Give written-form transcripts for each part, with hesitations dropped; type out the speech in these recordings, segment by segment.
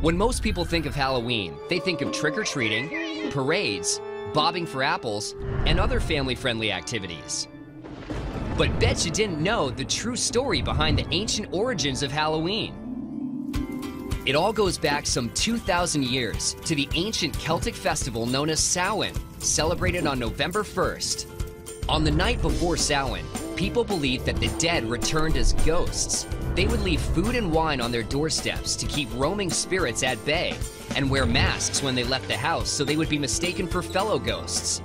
When most people think of Halloween, they think of trick-or-treating, parades, bobbing for apples, and other family-friendly activities. But bet you didn't know the true story behind the ancient origins of Halloween. It all goes back some 2,000 years to the ancient Celtic festival known as Samhain, celebrated on November 1st. On the night before Samhain, people believed that the dead returned as ghosts. They would leave food and wine on their doorsteps to keep roaming spirits at bay, and wear masks when they left the house so they would be mistaken for fellow ghosts.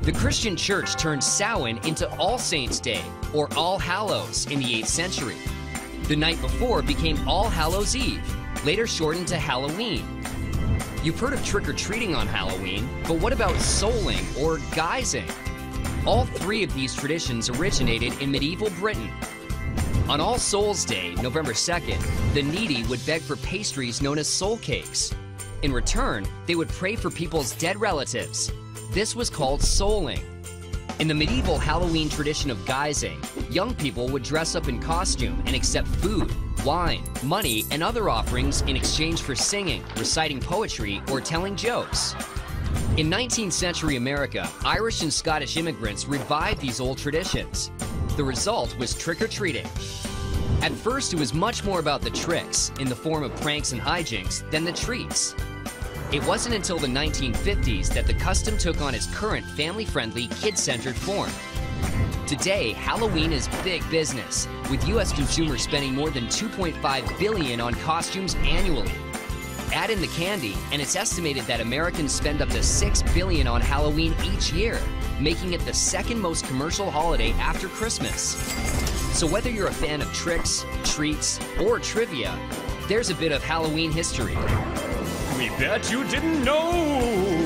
The Christian church turned Samhain into All Saints' Day, or All Hallows, in the 8th century. The night before became All Hallows' Eve, later shortened to Halloween. You've heard of trick-or-treating on Halloween, but what about souling or guising? All three of these traditions originated in medieval Britain. On All Souls' Day, November 2nd, the needy would beg for pastries known as soul cakes. In return, they would pray for people's dead relatives. This was called souling. In the medieval Halloween tradition of guising, young people would dress up in costume and accept food, wine, money, and other offerings in exchange for singing, reciting poetry, or telling jokes. In 19th century America, Irish and Scottish immigrants revived these old traditions. The result was trick-or-treating. At first, it was much more about the tricks, in the form of pranks and hijinks, than the treats. It wasn't until the 1950s that the custom took on its current family-friendly, kid-centered form. Today, Halloween is big business, with U.S. consumers spending more than $2.5 billion on costumes annually. Add in the candy, and it's estimated that Americans spend up to $6 billion on Halloween each year, making it the second most commercial holiday after Christmas. So whether you're a fan of tricks, treats, or trivia, there's a bit of Halloween history. We bet you didn't know!